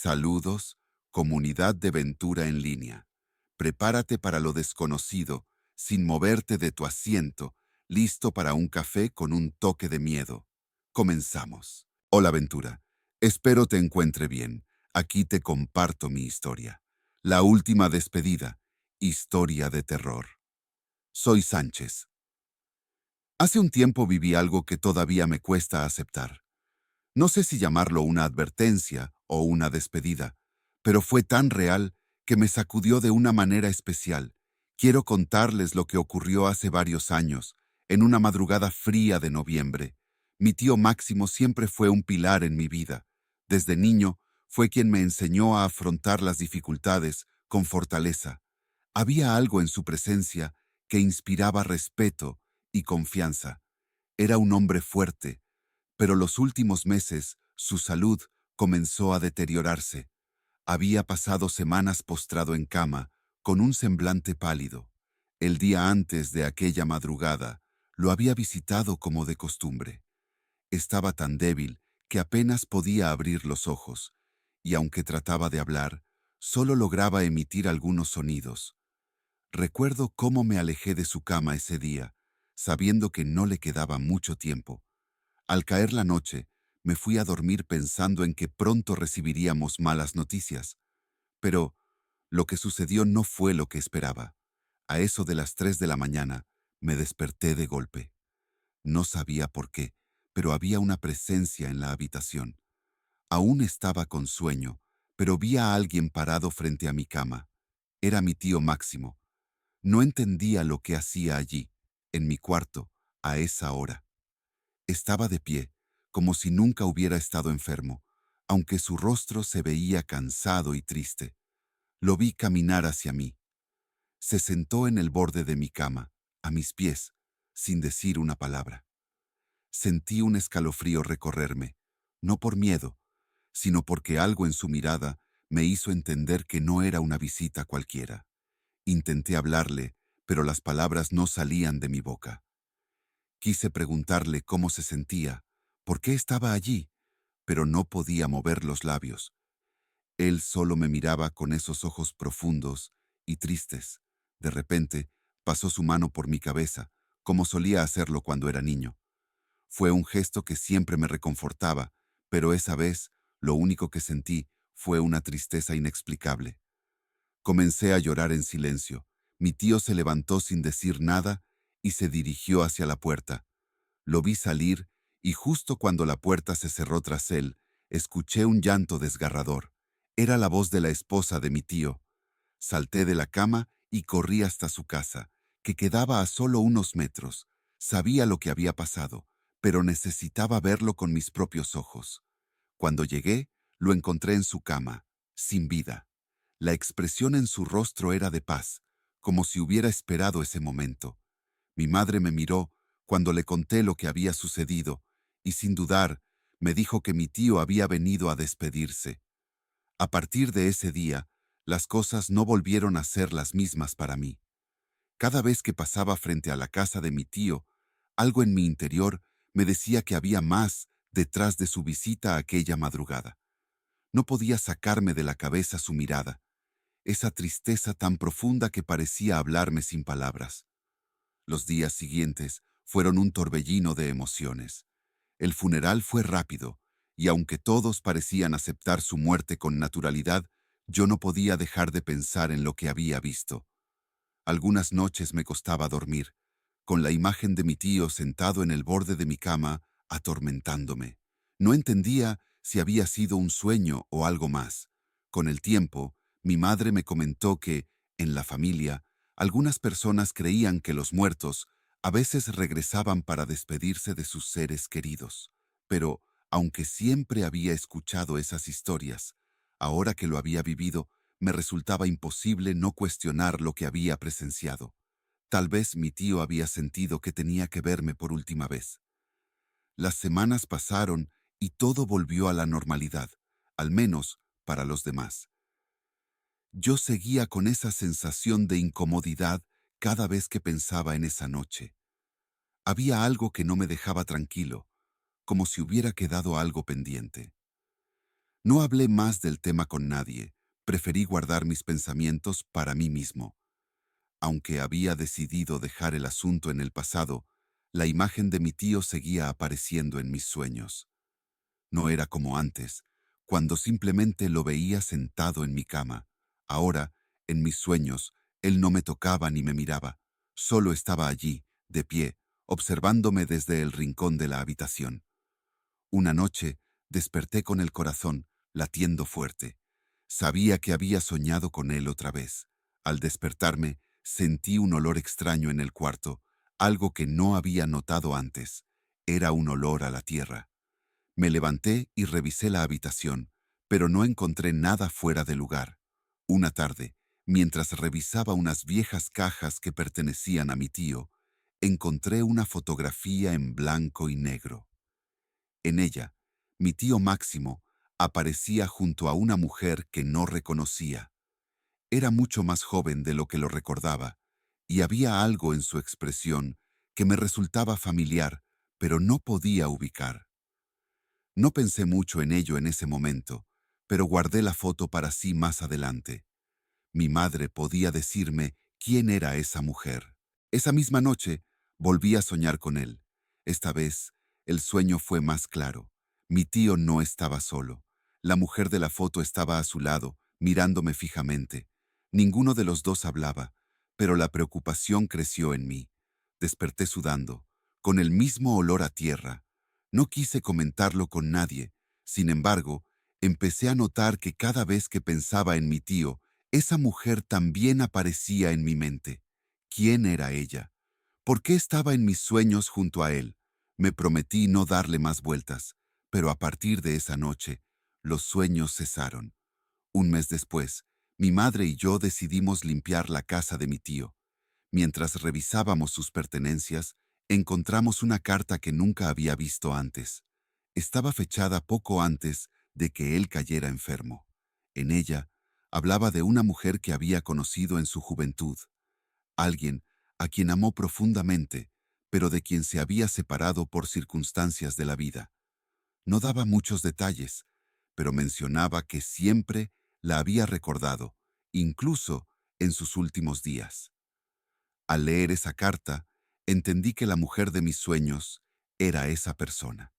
Saludos, comunidad de Ventura en línea. Prepárate para lo desconocido, sin moverte de tu asiento, listo para un café con un toque de miedo. Comenzamos. Hola Ventura, espero te encuentre bien. Aquí te comparto mi historia. La última despedida, historia de terror. Soy Sánchez. Hace un tiempo viví algo que todavía me cuesta aceptar. No sé si llamarlo una advertencia o una despedida, pero fue tan real que me sacudió de una manera especial. Quiero contarles lo que ocurrió hace varios años, en una madrugada fría de noviembre. Mi tío Máximo siempre fue un pilar en mi vida. Desde niño fue quien me enseñó a afrontar las dificultades con fortaleza. Había algo en su presencia que inspiraba respeto y confianza. Era un hombre fuerte, pero los últimos meses su salud comenzó a deteriorarse. Había pasado semanas postrado en cama, con un semblante pálido. El día antes de aquella madrugada, lo había visitado como de costumbre. Estaba tan débil que apenas podía abrir los ojos, y aunque trataba de hablar, solo lograba emitir algunos sonidos. Recuerdo cómo me alejé de su cama ese día, sabiendo que no le quedaba mucho tiempo. Al caer la noche, me fui a dormir pensando en que pronto recibiríamos malas noticias. Pero lo que sucedió no fue lo que esperaba. A eso de las 3 de la mañana, me desperté de golpe. No sabía por qué, pero había una presencia en la habitación. Aún estaba con sueño, pero vi a alguien parado frente a mi cama. Era mi tío Máximo. No entendía lo que hacía allí, en mi cuarto, a esa hora. Estaba de pie, como si nunca hubiera estado enfermo, aunque su rostro se veía cansado y triste. Lo vi caminar hacia mí. Se sentó en el borde de mi cama, a mis pies, sin decir una palabra. Sentí un escalofrío recorrerme, no por miedo, sino porque algo en su mirada me hizo entender que no era una visita cualquiera. Intenté hablarle, pero las palabras no salían de mi boca. Quise preguntarle cómo se sentía, por qué estaba allí, pero no podía mover los labios. Él solo me miraba con esos ojos profundos y tristes. De repente, pasó su mano por mi cabeza, como solía hacerlo cuando era niño. Fue un gesto que siempre me reconfortaba, pero esa vez lo único que sentí fue una tristeza inexplicable. Comencé a llorar en silencio. Mi tío se levantó sin decir nada y se dirigió hacia la puerta. Lo vi salir y justo cuando la puerta se cerró tras él, escuché un llanto desgarrador. Era la voz de la esposa de mi tío. Salté de la cama y corrí hasta su casa, que quedaba a solo unos metros. Sabía lo que había pasado, pero necesitaba verlo con mis propios ojos. Cuando llegué, lo encontré en su cama, sin vida. La expresión en su rostro era de paz, como si hubiera esperado ese momento. Mi madre me miró cuando le conté lo que había sucedido, y sin dudar, me dijo que mi tío había venido a despedirse. A partir de ese día, las cosas no volvieron a ser las mismas para mí. Cada vez que pasaba frente a la casa de mi tío, algo en mi interior me decía que había más detrás de su visita aquella madrugada. No podía sacarme de la cabeza su mirada, esa tristeza tan profunda que parecía hablarme sin palabras. Los días siguientes fueron un torbellino de emociones. El funeral fue rápido, y aunque todos parecían aceptar su muerte con naturalidad, yo no podía dejar de pensar en lo que había visto. Algunas noches me costaba dormir, con la imagen de mi tío sentado en el borde de mi cama, atormentándome. No entendía si había sido un sueño o algo más. Con el tiempo, mi madre me comentó que, en la familia, algunas personas creían que los muertos a veces regresaban para despedirse de sus seres queridos. Pero, aunque siempre había escuchado esas historias, ahora que lo había vivido, me resultaba imposible no cuestionar lo que había presenciado. Tal vez mi tío había sentido que tenía que verme por última vez. Las semanas pasaron y todo volvió a la normalidad, al menos para los demás. Yo seguía con esa sensación de incomodidad cada vez que pensaba en esa noche. Había algo que no me dejaba tranquilo, como si hubiera quedado algo pendiente. No hablé más del tema con nadie, preferí guardar mis pensamientos para mí mismo. Aunque había decidido dejar el asunto en el pasado, la imagen de mi tío seguía apareciendo en mis sueños. No era como antes, cuando simplemente lo veía sentado en mi cama. Ahora, en mis sueños, él no me tocaba ni me miraba, solo estaba allí, de pie, observándome desde el rincón de la habitación. Una noche, desperté con el corazón latiendo fuerte. Sabía que había soñado con él otra vez. Al despertarme, sentí un olor extraño en el cuarto, algo que no había notado antes. Era un olor a la tierra. Me levanté y revisé la habitación, pero no encontré nada fuera de lugar. Una tarde, mientras revisaba unas viejas cajas que pertenecían a mi tío, encontré una fotografía en blanco y negro. En ella, mi tío Máximo aparecía junto a una mujer que no reconocía. Era mucho más joven de lo que lo recordaba, y había algo en su expresión que me resultaba familiar, pero no podía ubicar. No pensé mucho en ello en ese momento, pero guardé la foto para sí más adelante. Mi madre podía decirme quién era esa mujer. Esa misma noche volví a soñar con él. Esta vez el sueño fue más claro. Mi tío no estaba solo. La mujer de la foto estaba a su lado, mirándome fijamente. Ninguno de los dos hablaba, pero la preocupación creció en mí. Desperté sudando, con el mismo olor a tierra. No quise comentarlo con nadie. Sin embargo, empecé a notar que cada vez que pensaba en mi tío, esa mujer también aparecía en mi mente. ¿Quién era ella? ¿Por qué estaba en mis sueños junto a él? Me prometí no darle más vueltas, pero a partir de esa noche, los sueños cesaron. Un mes después, mi madre y yo decidimos limpiar la casa de mi tío. Mientras revisábamos sus pertenencias, encontramos una carta que nunca había visto antes. Estaba fechada poco antes de que él cayera enfermo. En ella, hablaba de una mujer que había conocido en su juventud, alguien a quien amó profundamente, pero de quien se había separado por circunstancias de la vida. No daba muchos detalles, pero mencionaba que siempre la había recordado, incluso en sus últimos días. Al leer esa carta, entendí que la mujer de mis sueños era esa persona.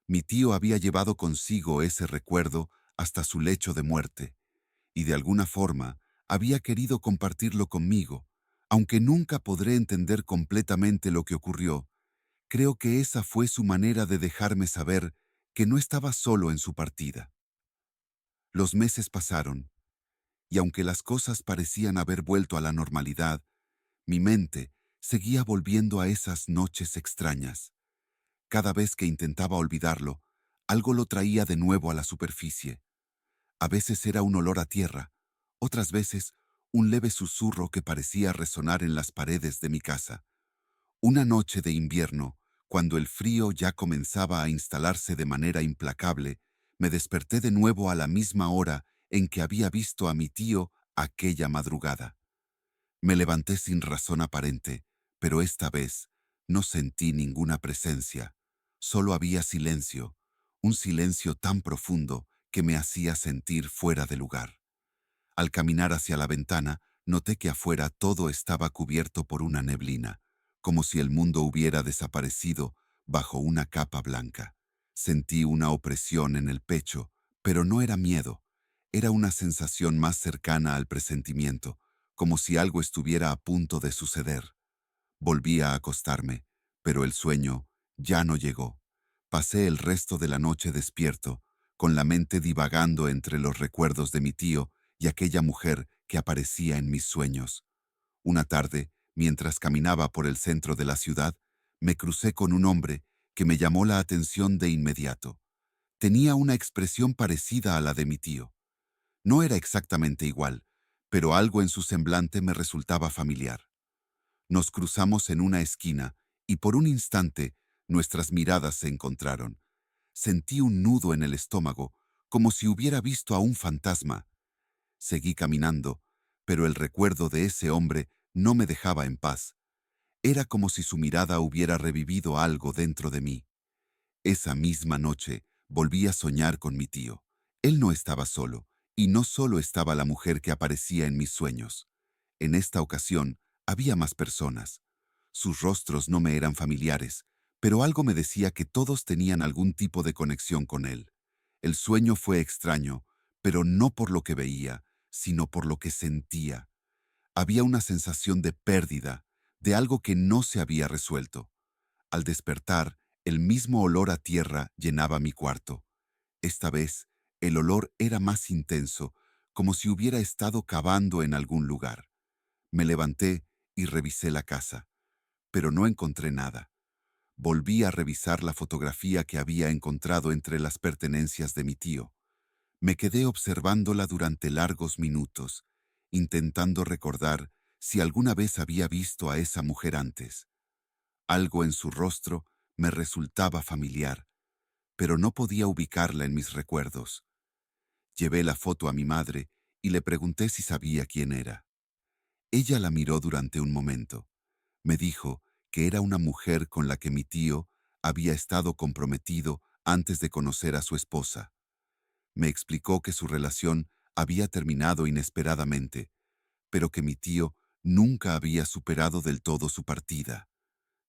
Mi tío había llevado consigo ese recuerdo hasta su lecho de muerte, y de alguna forma había querido compartirlo conmigo. Aunque nunca podré entender completamente lo que ocurrió, creo que esa fue su manera de dejarme saber que no estaba solo en su partida. Los meses pasaron, y aunque las cosas parecían haber vuelto a la normalidad, mi mente seguía volviendo a esas noches extrañas. Cada vez que intentaba olvidarlo, algo lo traía de nuevo a la superficie. A veces era un olor a tierra, otras veces un leve susurro que parecía resonar en las paredes de mi casa. Una noche de invierno, cuando el frío ya comenzaba a instalarse de manera implacable, me desperté de nuevo a la misma hora en que había visto a mi tío aquella madrugada. Me levanté sin razón aparente, pero esta vez no sentí ninguna presencia. Solo había silencio, un silencio tan profundo que me hacía sentir fuera de lugar. Al caminar hacia la ventana, noté que afuera todo estaba cubierto por una neblina, como si el mundo hubiera desaparecido bajo una capa blanca. Sentí una opresión en el pecho, pero no era miedo, era una sensación más cercana al presentimiento, como si algo estuviera a punto de suceder. Volví a acostarme, pero el sueño ya no llegó. Pasé el resto de la noche despierto, con la mente divagando entre los recuerdos de mi tío y aquella mujer que aparecía en mis sueños. Una tarde, mientras caminaba por el centro de la ciudad, me crucé con un hombre que me llamó la atención de inmediato. Tenía una expresión parecida a la de mi tío. No era exactamente igual, pero algo en su semblante me resultaba familiar. Nos cruzamos en una esquina y por un instante nuestras miradas se encontraron. Sentí un nudo en el estómago, como si hubiera visto a un fantasma. Seguí caminando, pero el recuerdo de ese hombre no me dejaba en paz. Era como si su mirada hubiera revivido algo dentro de mí. Esa misma noche volví a soñar con mi tío. Él no estaba solo, y no solo estaba la mujer que aparecía en mis sueños. En esta ocasión, había más personas. Sus rostros no me eran familiares, pero algo me decía que todos tenían algún tipo de conexión con él. El sueño fue extraño, pero no por lo que veía, sino por lo que sentía. Había una sensación de pérdida, de algo que no se había resuelto. Al despertar, el mismo olor a tierra llenaba mi cuarto. Esta vez, el olor era más intenso, como si hubiera estado cavando en algún lugar. Me levanté y revisé la casa, pero no encontré nada. Volví a revisar la fotografía que había encontrado entre las pertenencias de mi tío. Me quedé observándola durante largos minutos, intentando recordar si alguna vez había visto a esa mujer antes. Algo en su rostro me resultaba familiar, pero no podía ubicarla en mis recuerdos. Llevé la foto a mi madre y le pregunté si sabía quién era. Ella la miró durante un momento. Me dijo que era una mujer con la que mi tío había estado comprometido antes de conocer a su esposa. Me explicó que su relación había terminado inesperadamente, pero que mi tío nunca había superado del todo su partida.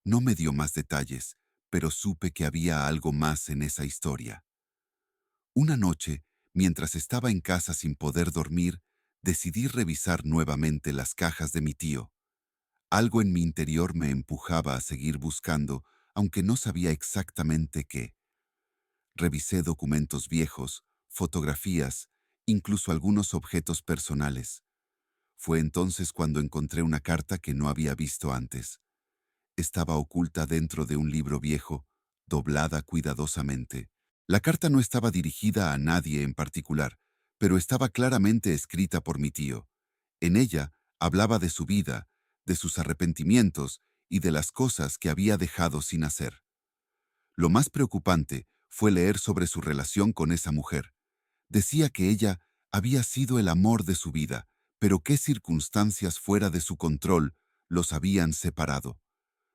No me dio más detalles, pero supe que había algo más en esa historia. Una noche, mientras estaba en casa sin poder dormir, decidí revisar nuevamente las cajas de mi tío. Algo en mi interior me empujaba a seguir buscando, aunque no sabía exactamente qué. Revisé documentos viejos, fotografías, incluso algunos objetos personales. Fue entonces cuando encontré una carta que no había visto antes. Estaba oculta dentro de un libro viejo, doblada cuidadosamente. La carta no estaba dirigida a nadie en particular, pero estaba claramente escrita por mi tío. En ella hablaba de su vida, de sus arrepentimientos y de las cosas que había dejado sin hacer. Lo más preocupante fue leer sobre su relación con esa mujer. Decía que ella había sido el amor de su vida, pero qué circunstancias fuera de su control los habían separado.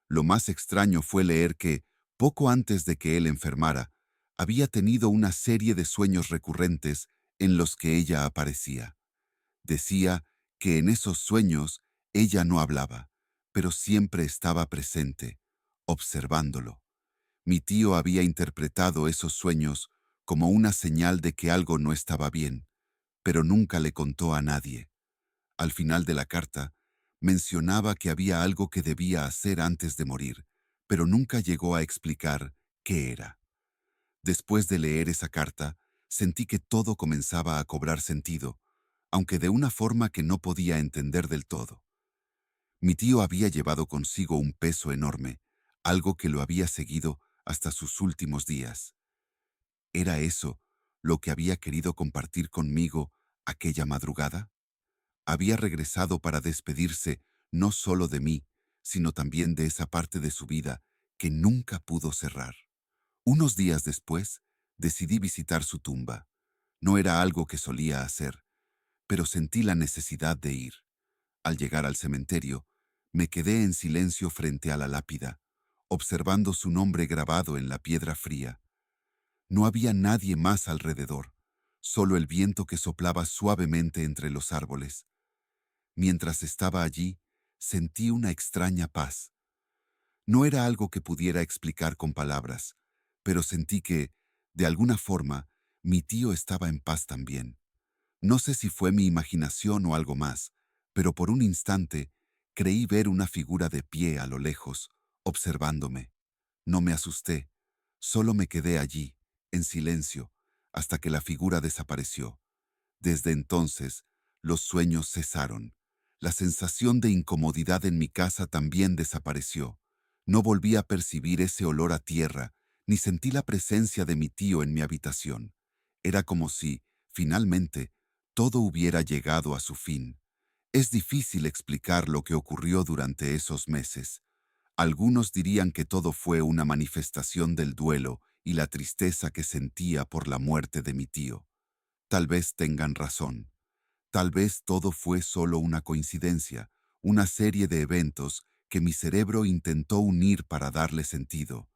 Lo más extraño fue leer que, poco antes de que él enfermara, había tenido una serie de sueños recurrentes en los que ella aparecía. Decía que en esos sueños ella no hablaba, pero siempre estaba presente, observándolo. Mi tío había interpretado esos sueños como una señal de que algo no estaba bien, pero nunca le contó a nadie. Al final de la carta, mencionaba que había algo que debía hacer antes de morir, pero nunca llegó a explicar qué era. Después de leer esa carta, sentí que todo comenzaba a cobrar sentido, aunque de una forma que no podía entender del todo. Mi tío había llevado consigo un peso enorme, algo que lo había seguido hasta sus últimos días. ¿Era eso lo que había querido compartir conmigo aquella madrugada? Había regresado para despedirse no solo de mí, sino también de esa parte de su vida que nunca pudo cerrar. Unos días después, decidí visitar su tumba. No era algo que solía hacer, pero sentí la necesidad de ir. Al llegar al cementerio, me quedé en silencio frente a la lápida, observando su nombre grabado en la piedra fría. No había nadie más alrededor, solo el viento que soplaba suavemente entre los árboles. Mientras estaba allí, sentí una extraña paz. No era algo que pudiera explicar con palabras, pero sentí que, de alguna forma, mi tío estaba en paz también. No sé si fue mi imaginación o algo más, pero por un instante creí ver una figura de pie a lo lejos, observándome. No me asusté, solo me quedé allí, en silencio, hasta que la figura desapareció. Desde entonces, los sueños cesaron. La sensación de incomodidad en mi casa también desapareció. No volví a percibir ese olor a tierra, ni sentí la presencia de mi tío en mi habitación. Era como si, finalmente, todo hubiera llegado a su fin. Es difícil explicar lo que ocurrió durante esos meses. Algunos dirían que todo fue una manifestación del duelo y la tristeza que sentía por la muerte de mi tío. Tal vez tengan razón. Tal vez todo fue solo una coincidencia, una serie de eventos que mi cerebro intentó unir para darle sentido.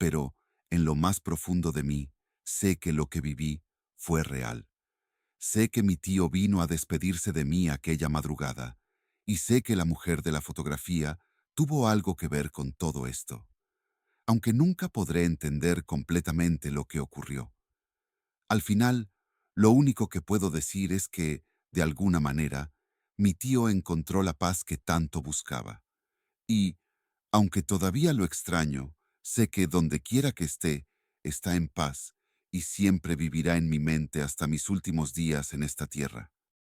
Pero, en lo más profundo de mí, sé que lo que viví fue real. Sé que mi tío vino a despedirse de mí aquella madrugada, y sé que la mujer de la fotografía tuvo algo que ver con todo esto, aunque nunca podré entender completamente lo que ocurrió. Al final, lo único que puedo decir es que, de alguna manera, mi tío encontró la paz que tanto buscaba. Y, aunque todavía lo extraño, sé que donde quiera que esté, está en paz y siempre vivirá en mi mente hasta mis últimos días en esta tierra.